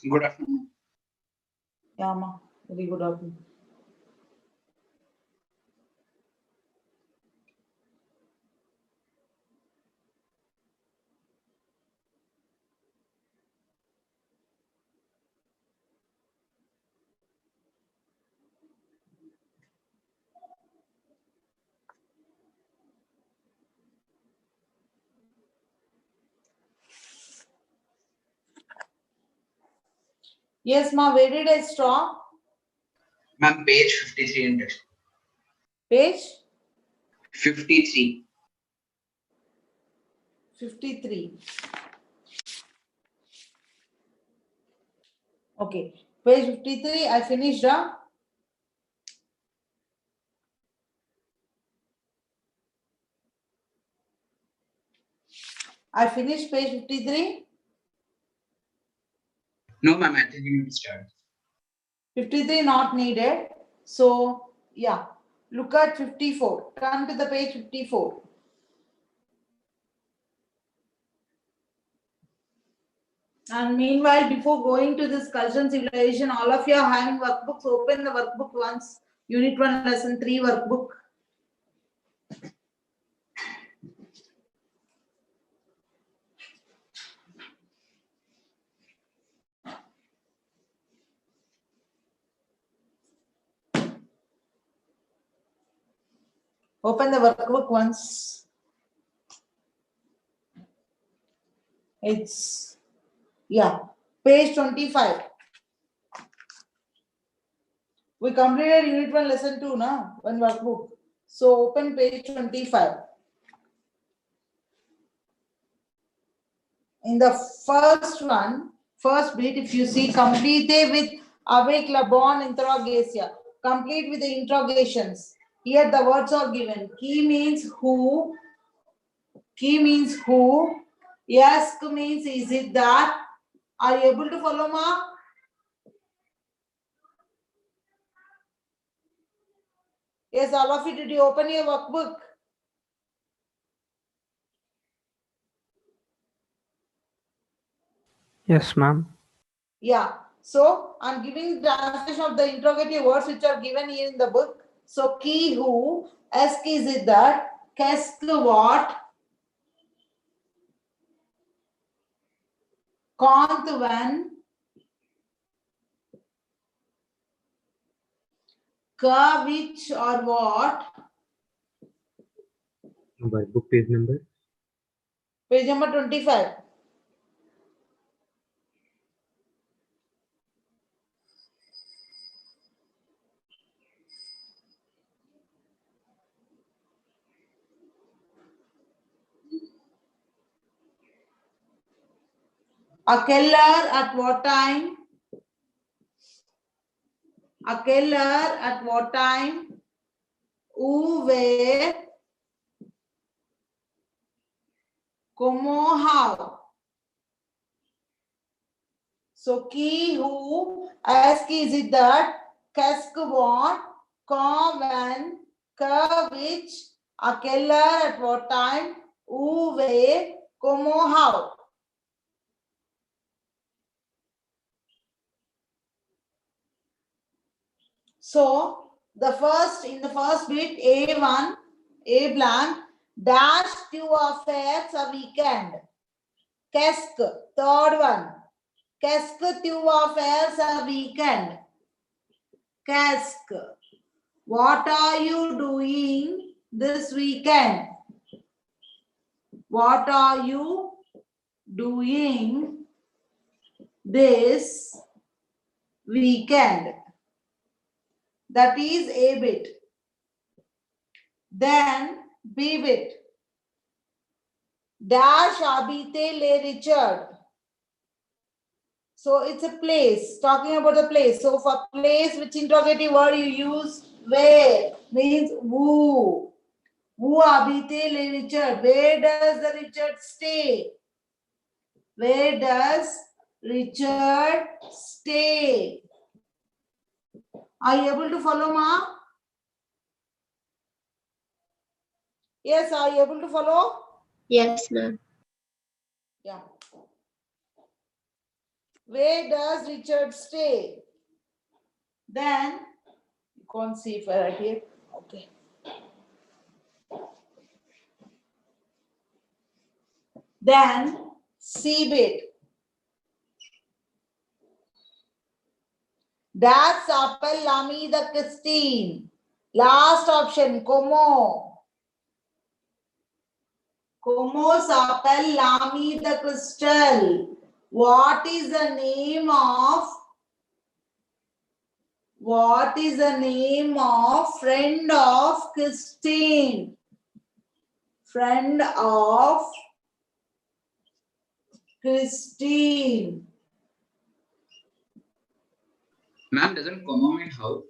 Good afternoon. Yeah, ma. Very good afternoon. Yes, ma. Where did I stop? Ma'am, page 53 in text. Page 53. 53. Okay. Page 53. I finished. I finished page 53. No, ma'am, I think you need to start. 53 not needed. So, yeah. Look at 54. Turn to the page 54. And meanwhile, before going to this culture and civilization, all of you are having workbooks. Open the workbook once. Unit 1, lesson 3 workbook. Open the workbook once. It's, yeah, page 25. We completed unit 1, lesson 2, na? One workbook. So open page 25. In the first one, first bit, if you see, complete with avec la bonne interrogatia. Complete with the interrogations. Here the words are given. Qui means who. Qui means who. Ask means is it that. Are you able to follow, ma? Yes, all of you, did you open your workbook? Yes, ma'am. Yeah. So I'm giving the translation of the interrogative words which are given here in the book. So qui who, ask is it that, qu'est-ce que what, quand when, que which or what. Workbook page number. Page number 25. A quelle heure, at what time? A quelle heure, at what time? Où, where? Comment, how? So, qui, who, ask is it that, qu'est-ce que what, quand, when, que, which, à quelle heure, at what time, où, where, comment, how. So, in the first bit, A1, A blank, dash tu as fait ce weekend. Qu'est-ce que, third one. Qu'est-ce que tu vas faire ce weekend? Qu'est-ce que, what are you doing this weekend? What are you doing this weekend? That is A bit. Then B bit. Dash habite le Richard. So it's a place, talking about the place. So for place, which interrogative word you use? Where means who. Who habite le Richard? Where does the Richard stay? Where does Richard stay? Are you able to follow, ma? Yes, are you able to follow? Yes, ma'am. Yeah. Where does Richard stay? Then, you can't see if I write here. Okay. Then, C bit. Dash s'appelle l'ami de Christine. Last option, Como. Como s'appelle l'ami de Crystal. What is the name of friend of Christine? Friend of Christine. Ma'am, doesn't comma mean how?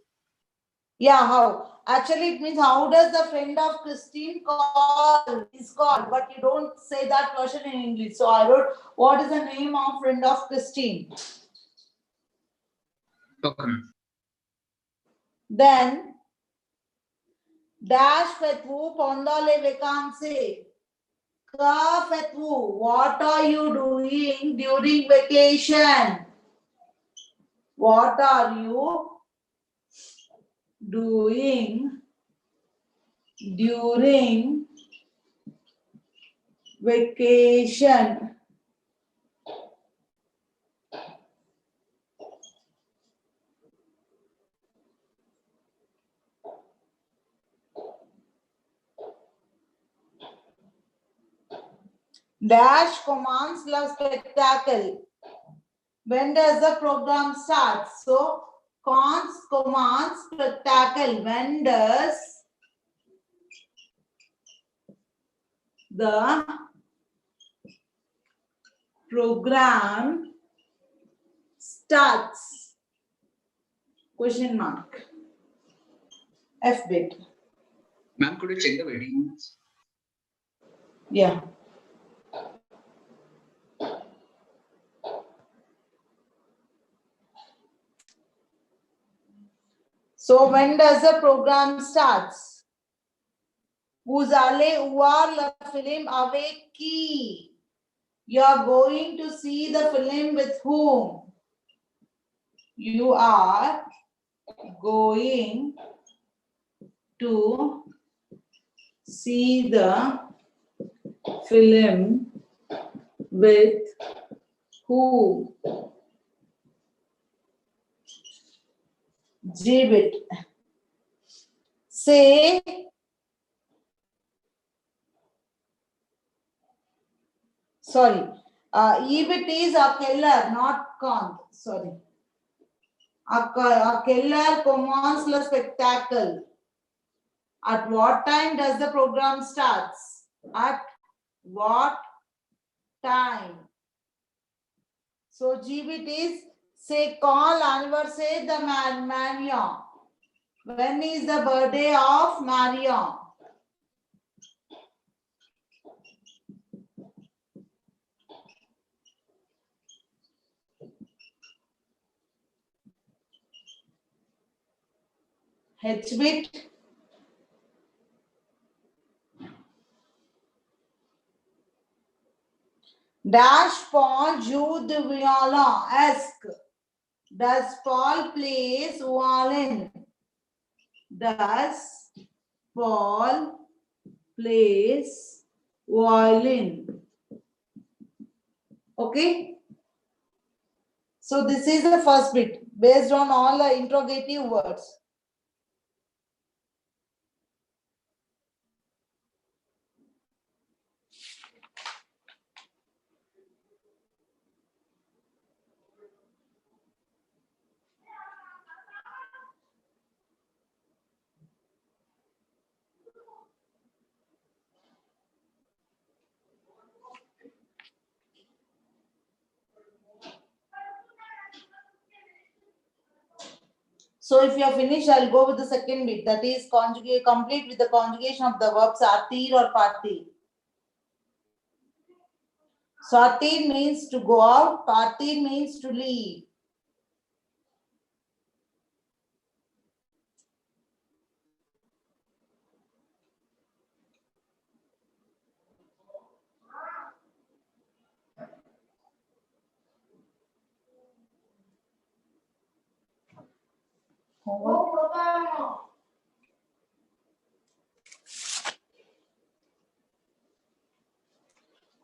Yeah, how? Actually, it means how does the friend of Christine is called, but you don't say that version in English. So I wrote, what is the name of friend of Christine? Okay, ma'am. Then, dash faites-vous pendant les vacances? Que faites-vous? What are you doing during vacation? What are you doing during vacation? Dash commands le spectacle. When does the program start? So, commands spectacle. When does the program starts? Question mark. F bit. Ma'am, could you check the waiting minutes? Yeah. So when does the program starts? Vous allez voir le film avec qui? You are going to see the film with whom? You are going to see the film with whom? G bit. Say, sorry, E bit is a keller, not con. Sorry. A keller commands le spectacle. At what time does the program starts? At what time? So G bit is say call anniversary the Marion. When is the birthday of Marion? H bit. Dash Paul joue du violon. Ask. Does Paul plays violin? Does Paul plays violin? Okay. So this is the first bit based on all the interrogative words. So if you are finished, I'll go with the second bit, that is conjugate, complete with the conjugation of the verbs sortir or partir. Sortir means to go out, partir means to leave.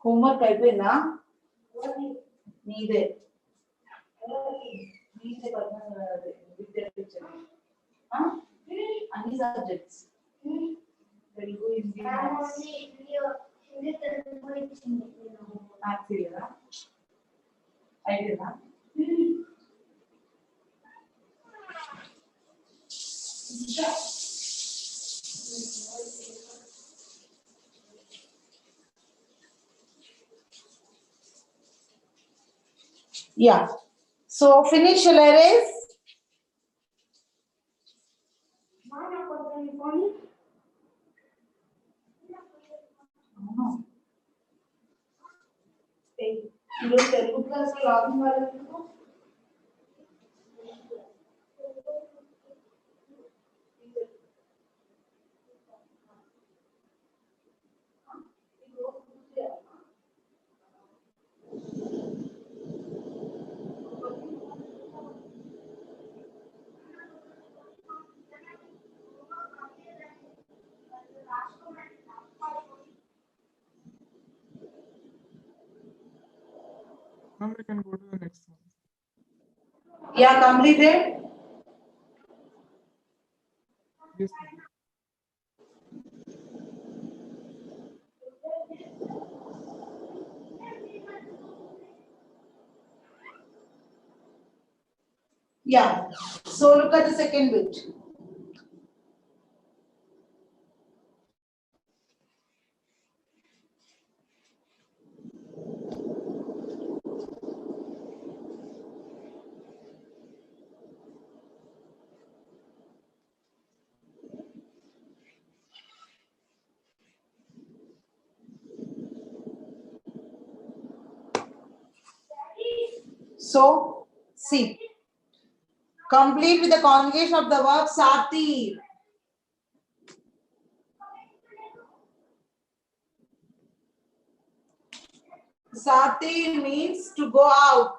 Homework అయిపోయిందా నీదే అన్ని subjects Telugu Hindi maths కదా అయిపోయిందా Yeah. So finish your erase. ఈరోజు Telugu class login వాళ్ళకు Now we can go to the next one. Yeah, completed. Yes, ma'am. Yeah. So look at the second bit. So, see. Complete with the conjugation of the verb sati. Sati means to go out.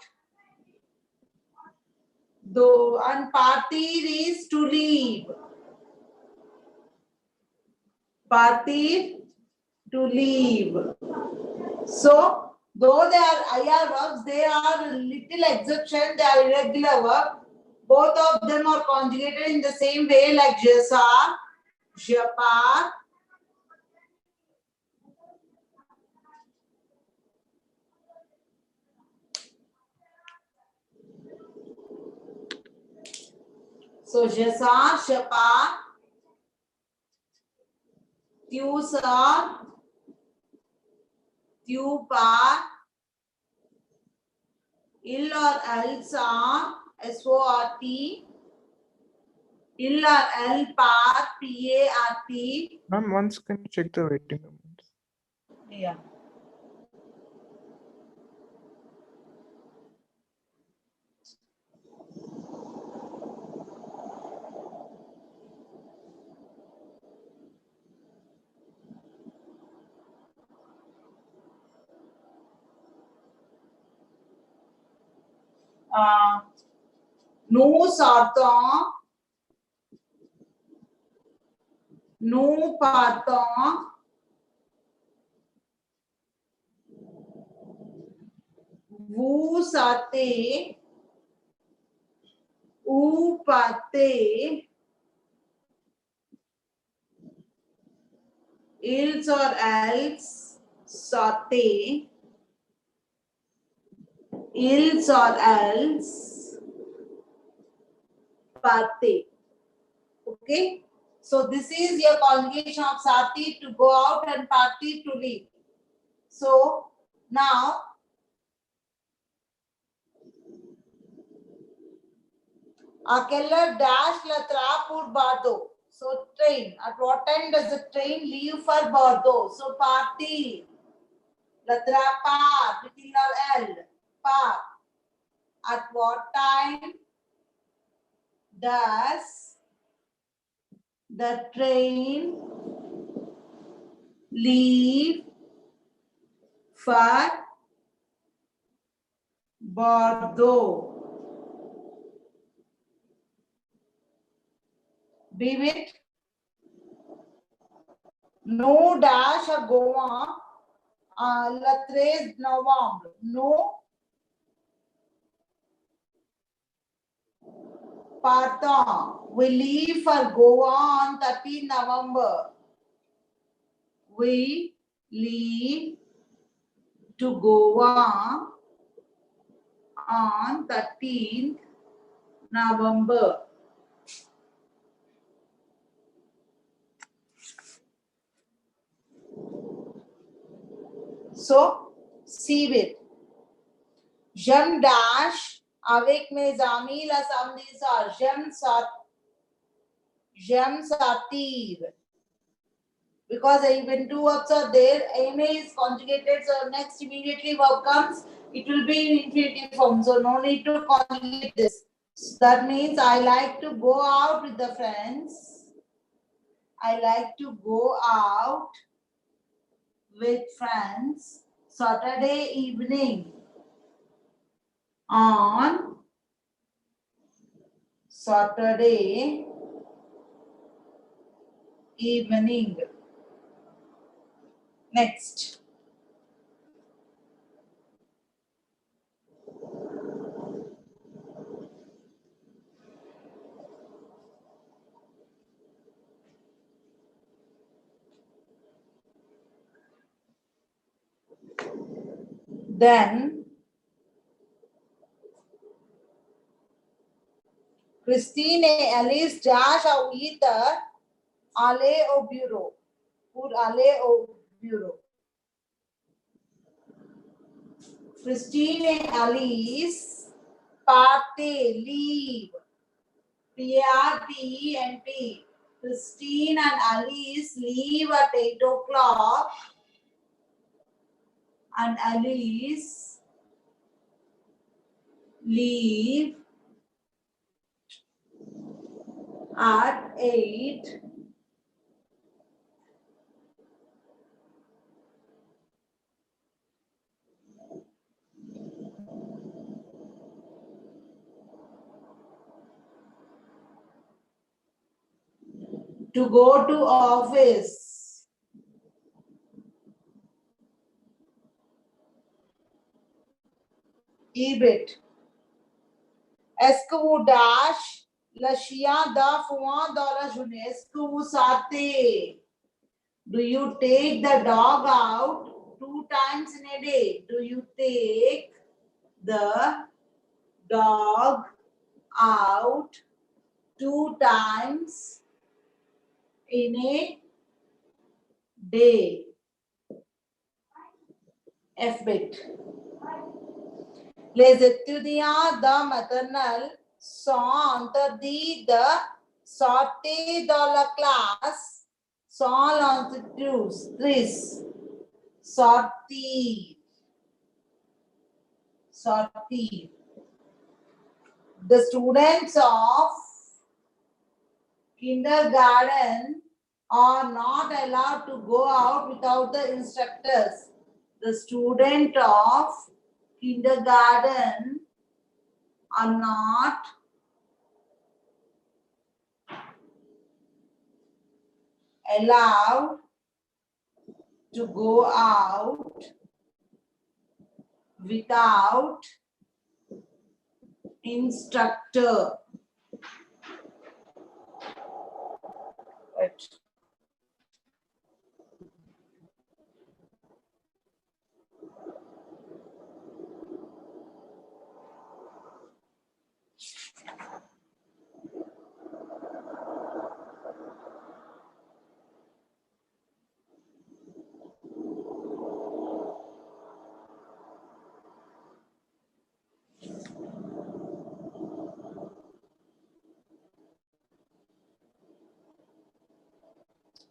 Though and partir is to leave. Partir to leave. So, though they are IR verbs, they are little exception, they are irregular verb. Both of them are conjugated in the same way like je sars, je pars. So, je sars, je pars. Tu sors, tu pars. Il or elle sort, S-O-R-T. Il or elle part, P-A-R-T. Ma'am, once can you check the waiting numbers? Yeah. Nous sortons, nous partons, vous sortez, vous partez, ils or elles sortez, ils or elles partez. Okay, so this is your conjugation of sati to go out and party to leave. So now à quelle heure dash le train pour Bordeaux? So train. At what time does the train leave for Bordeaux? So party. Le train part with il or elle. Part. At what time does the train leave for Bordeaux? Be with no dash à Goa, le 13 novembre. Nous partons. We leave for Goa on 13 November. We leave to Goa on 13th November. So, see it. J'aime dash avec mes amis la samedi soir. J'aime sortir. Because even two verbs are there, aime is conjugated, so next immediately verb comes, it will be in infinitive form. So no need to conjugate this. So that means I like to go out with the friends. I like to go out with friends Saturday evening. On Saturday evening. Next. Then Christine et Alice dash à 8h aller au bureau. Pour aller au bureau. Christine et Alice partent, leave. P-A-R-T-E-N-T. Christine and Alice leave at 8 o'clock. And Alice leave at 8. To go to office. EBIT. Est-ce que vous dash le chien da foin dans la journée? Est-ce que vous sortez? Do you take the dog out 2 times in a day? Do you take the dog out 2 times in a day? F-bit. Les étudiants de maternelle sont interdits de sortir dans la classe sans l'institutrice. Sortir. Sortir. The students of kindergarten are not allowed to go out without the instructors. The student of kindergarten are not allowed to go out without instructor. Right.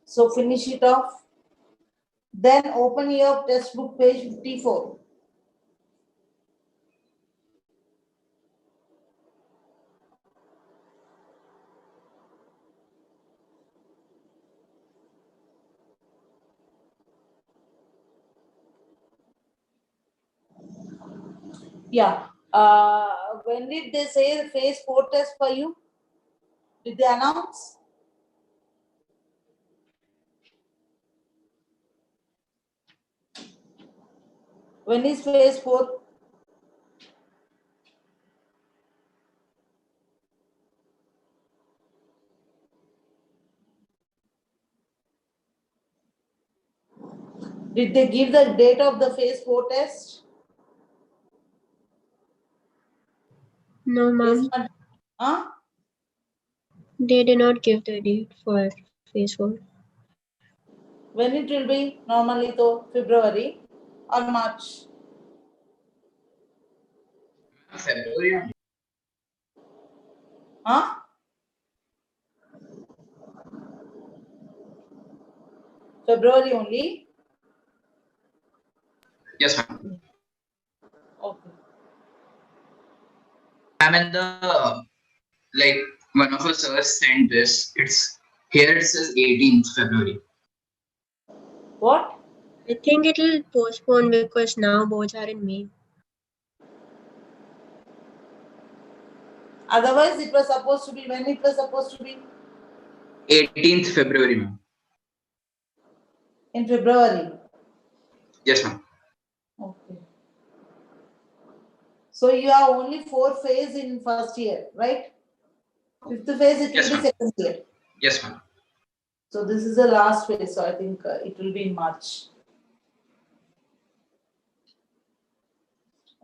So finish it off. Then open your textbook page 54. Yeah. When did they say the phase 4 test for you? Did they announce? When is phase 4? Did they give the date of the phase 4 test? No, ma'am. Huh? They did not give the date for phase 4. When it will be normally though? February or March? February. Huh? February only? Yes, ma'am. Okay. Ma'am, and the like one of our sirs sent this. It's here. It says 18th February. What? I think it will postpone because now boards are in May. Otherwise, it was supposed to be when it was supposed to be 18th February, ma'am. in February. Yes, ma'am. Okay. So you have only 4 phase in first year, right? 5th phase it Yes, will be ma'am. second year. Yes, ma'am. So this is the last phase. So I think it will be in March.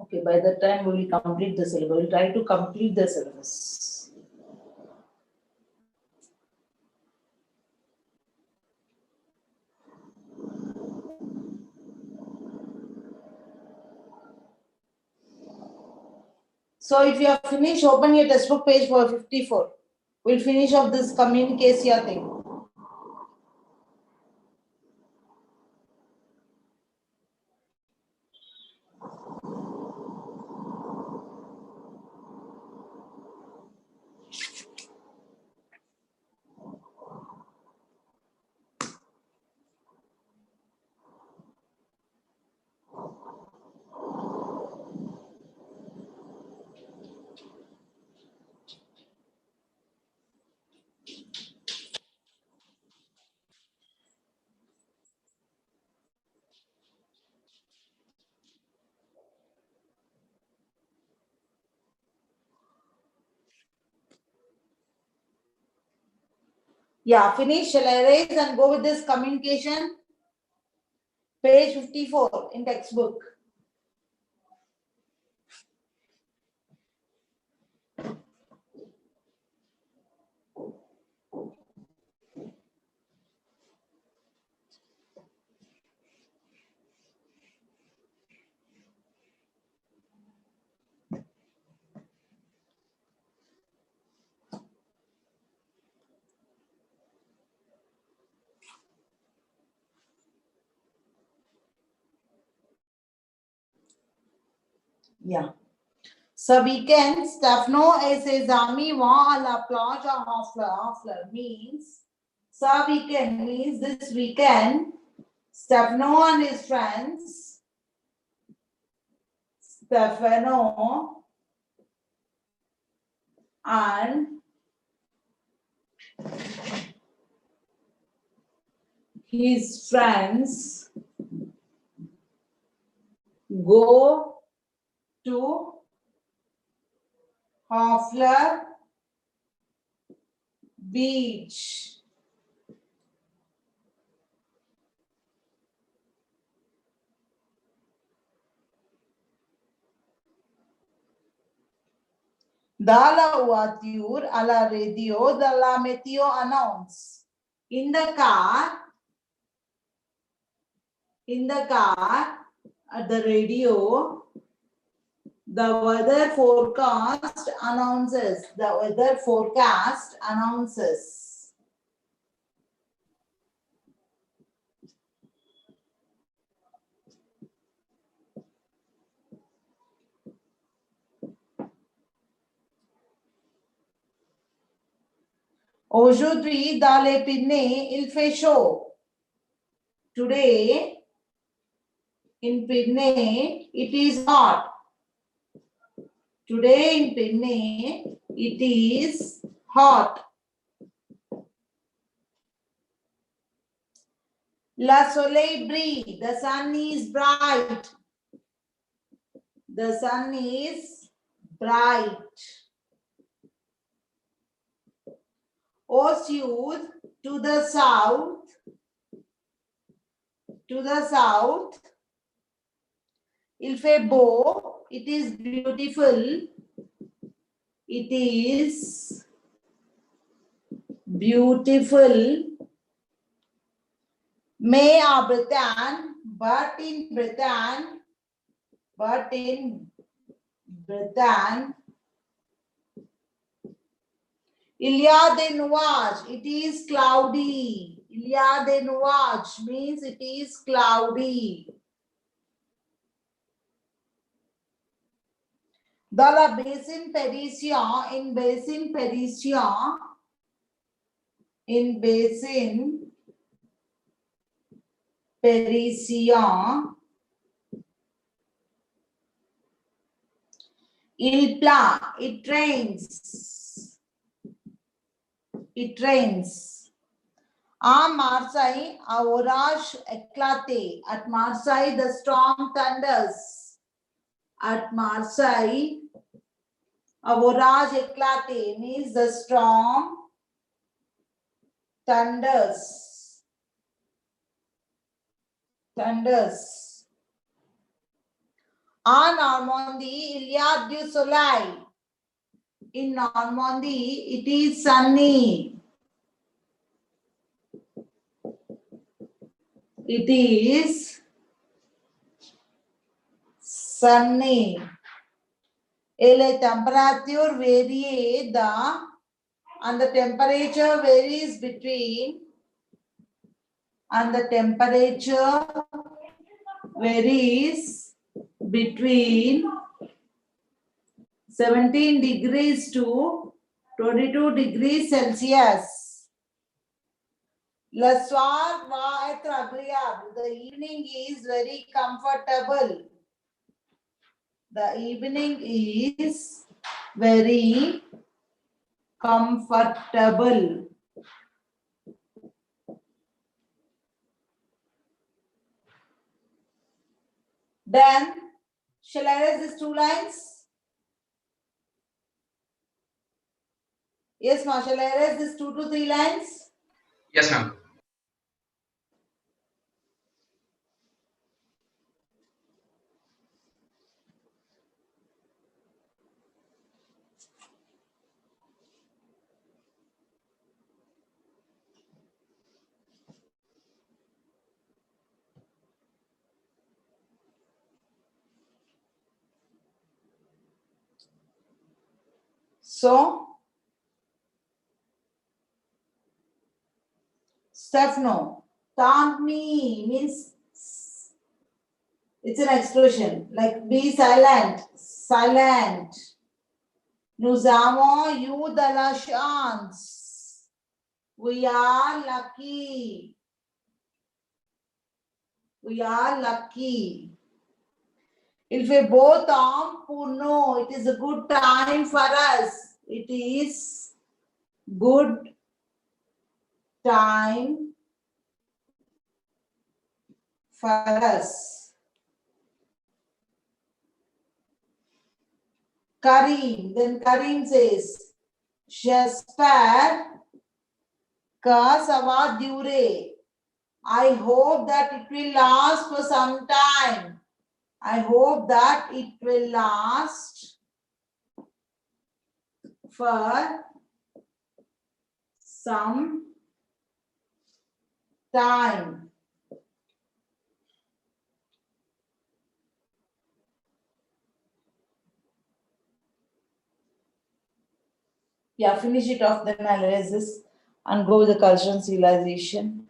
Okay, by that time we will complete the syllabus. We will try to complete the syllabus. So if you have finished, open your textbook page for 54. We'll finish off this communicatia thing. Yeah, finish. Shall I erase and go with this communication? Page 54 in textbook. Yeah. Ce weekend, Stefano et ses amis vont à la plage à Hoffler. Hoffler means, ce weekend means this weekend, Stefano and his friends, Stefano and his friends go to Hoffler Beach. Dalla voiture alla radio dalla meteo announce. In the car, at the radio, the weather forecast announces. Aujourd'hui, dans les Pyrénées, il fait chaud. Today, in Pyrénées, it is hot. Today in Pyrénées, it is hot. La soleil brille. The sun is bright. The sun is bright. Osud, to the south. To the south. Il fait beau. It is beautiful. It is beautiful. Mais à Bretagne, but in Bretagne, il y a des nuages. It is cloudy. Il y a des nuages means it is cloudy. Dans la basin parisien, in basin parisien, il pleut, it rains. It rains. À Marseille, à orage éclaté. At Marseille, the storm thunders. At Marseille, a orage éclaté means the storm thunders. Thunders. En Normandie, il y a du soleil. In Normandy, it is sunny. It is sunny. Et les températures varient and the temperature varies between 17 degrees to 22 degrees Celsius. Le soir va être agréable. The evening is very comfortable. The evening is very comfortable. Then, shall I erase these 2 lines? Yes, ma, shall I erase these 2 to 3 lines? Yes, ma'am. So, Stefano, taunt me means it's an expression like be silent, silent. Nous avons eu de la chance. We are lucky. We are lucky. Il fait beau temps pour nous. It is a good time for us. It is good time for us. Karim, then Karim says, j'espère que ça va durer. I hope that it will last for some time. I hope that it will last for some time. Yeah, finish it off, then I'll erase this and go with the cultural civilization.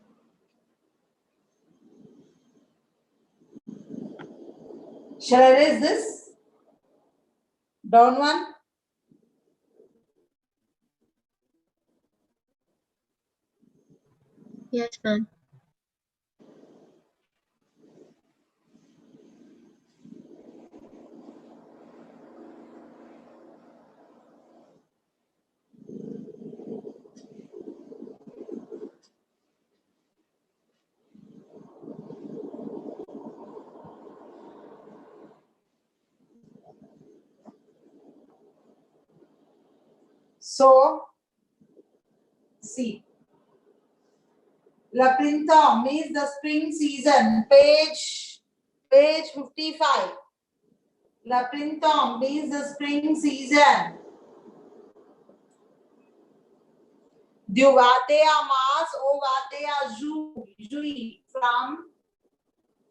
Shall I erase this? Down one? Yes, ma'am. So, see. Le printemps means the spring season. Page 55. Le printemps means the spring season. Du 21 mars au 21 juillet, from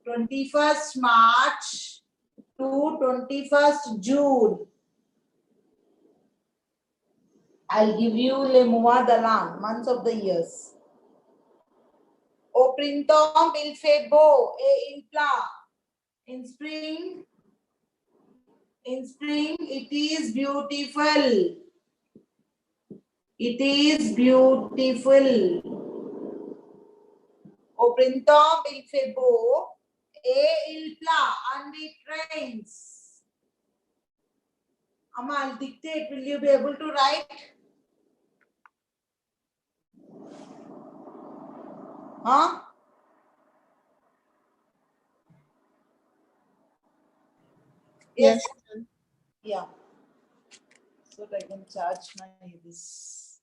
21st March to 21st June. I'll give you les mois de l'an, months of the years. Au printemps, il fait beau et il pleut. In spring, it is beautiful. It is beautiful. Au printemps, il fait beau et il pleut and it rains. Amma, I'll dictate. Will you be able to write? Huh? Yes. Yeah. So that I can charge my this.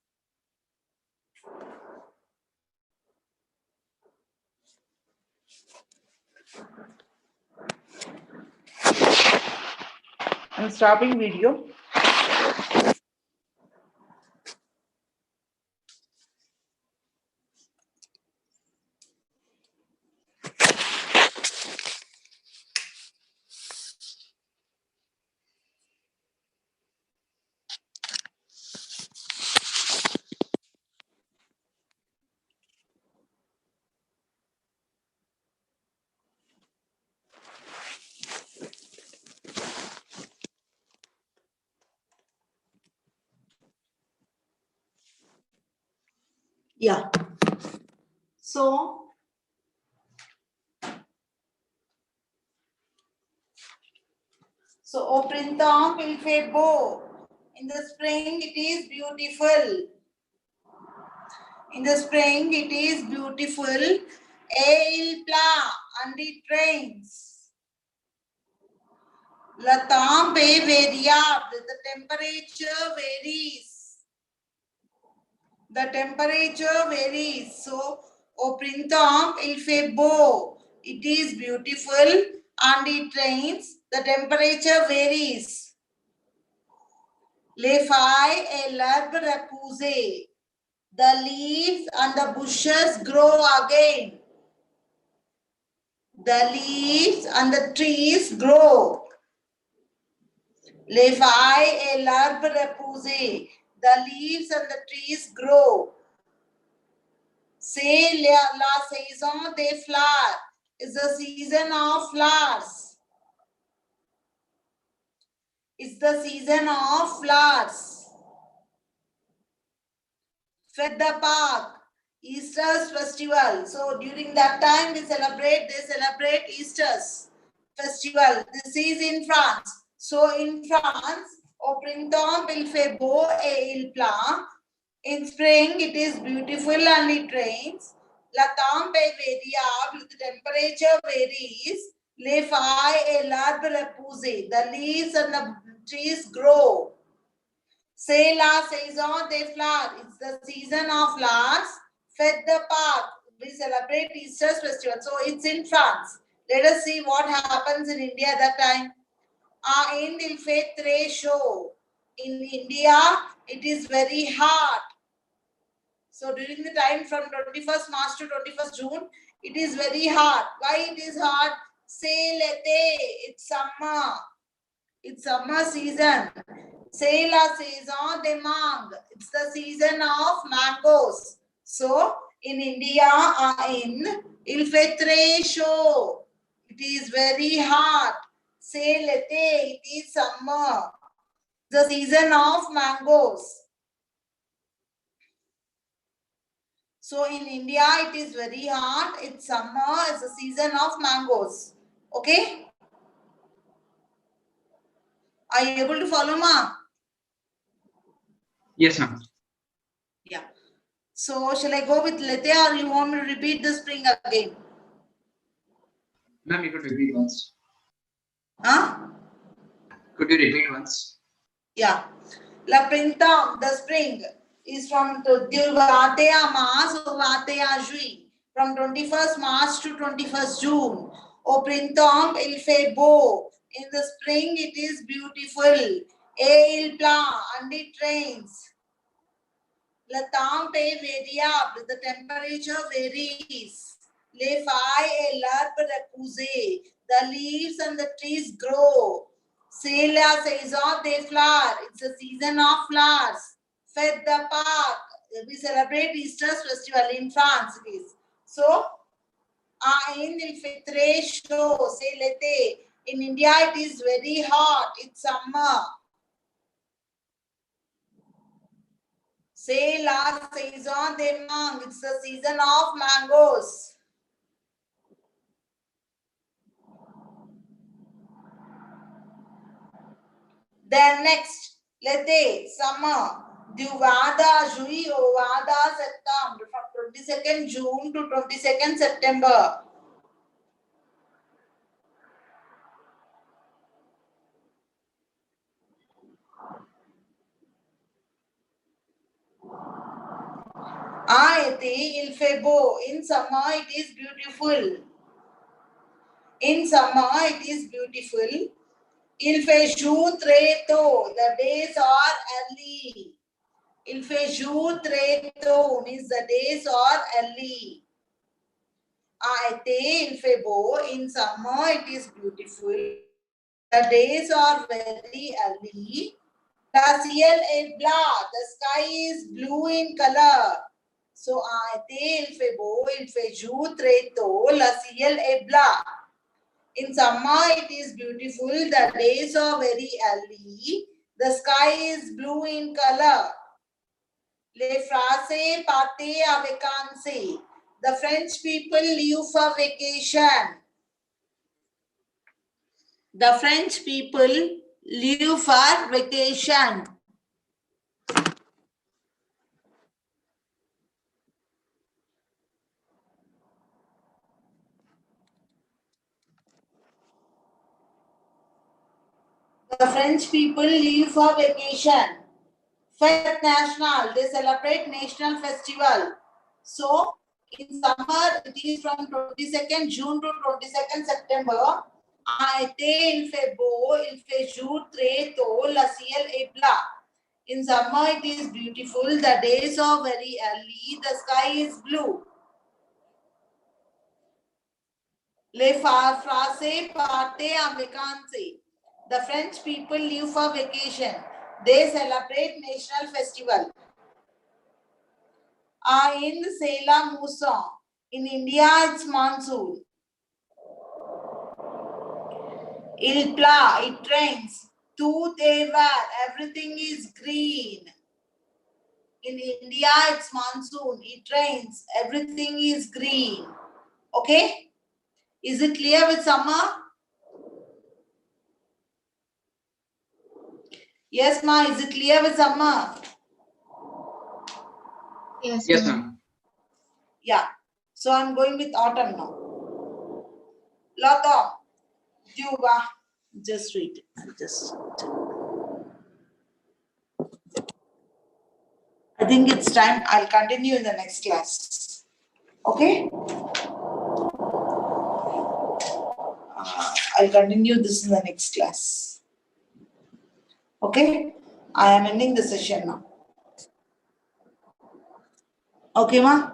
I'm stopping video. Yeah. So, au printemps, il fait beau. In the spring, it is beautiful. In the spring, it is beautiful. Et il pleut and it rains. Le temps est variable. The temperature varies. The temperature varies. So, au printemps, il fait beau. It is beautiful and it rains. The temperature varies. Les feuilles et l'herbe repoussent. The leaves and the bushes grow again. The leaves and the trees grow. Les feuilles et l'herbe repoussent. The leaves and the trees grow. C'est la saison des fleurs. It's the season of flowers. It's the season of flowers. Fête de Pâques, Easter's festival. So during that time they celebrate Easter's festival. This is in France. So in France, au printemps il fait beau et il pleut. In spring it is beautiful and it rains. La temps est variable, the temperature varies. Les feuilles et l'arbre repoussent. The leaves and the trees grow. C'est la saison des flowers. It's the season of flowers. Fête de Pâques. We celebrate Easter's festival. So it's in France. Let us see what happens in India at that time. In il fait très chaud. In India, it is very hot. So during the time from 21st March to 21st June, it is very hot. Why it is hot? C'est l'été. It's summer. It's summer season. C'est la saison des mangues. It's the season of mangoes. So, in India, il fait très chaud. It is very hot. C'est l'été. It is summer. The season of mangoes. So, in India, it is very hot. It's summer. It's the season of mangoes. Okay? Are you able to follow, ma? Yes, ma'am. Yeah. So shall I go with l'été or you want me to repeat the spring again? Ma'am, you could repeat once. Huh? Could you repeat once? Yeah. La printemps, the spring, is from Vateya Mars or Vateya Juillet, from 21st March to 21st June. Au printemps, il fait beau. In the spring, it is beautiful. Et il pleut, and it rains. Le temps est variable, the temperature varies. Les feuilles et l'herbe repoussent, the leaves and the trees grow. C'est la saison des fleurs, it's the season of flowers. Fête de Pâques, we celebrate Easter festival in France. It is. So, in il fait très chaud, c'est l'été. In India, it is very hot, it's summer. C'est la saison des mangues. It's the season of mangoes. Then next, l'été, summer. Du Vada, Juillet, au Vada, September. From 22nd June to 22nd September. Été, il fait beau. In summer, it is beautiful. In summer, it is beautiful. Il fait jour très tôt. The days are early. Il fait jour très tôt means the days are early. Été, il fait beau. In summer, it is beautiful. The days are very early. Le ciel est blanc. The sky is blue in color. So, été, il fait beau. Il fait jour très tôt. Le ciel est blanc. In summer, it is beautiful. The days are very early. The sky is blue in color. Les Français partent en vacances. The French people leave for vacation. The French people leave for vacation. The French people leave for vacation. Fête nationale, they celebrate national festival. So, in summer, it is from 22nd June to 22nd September. Été, il fait beau, il fait jour très tôt, le ciel est blanc. In summer, it is beautiful, the days are very early, the sky is blue. Les Français partent en vacances. The French people leave for vacation. They celebrate national festival. In Sela Mousson. In India, it's monsoon. Il pleut, it rains. Tout est vert, everything is green. In India, it's monsoon, it rains, everything is green. Okay? Is it clear with summer? Yes, ma, is it clear with summer? Yes, Yes, ma'am. ma'am. Yeah. So I'm going with autumn now. L'automne. Juba. Just read it. I think it's time. I'll continue in the next class. Okay? I'll continue this in the next class. Okay? I am ending the session now. Okay, ma?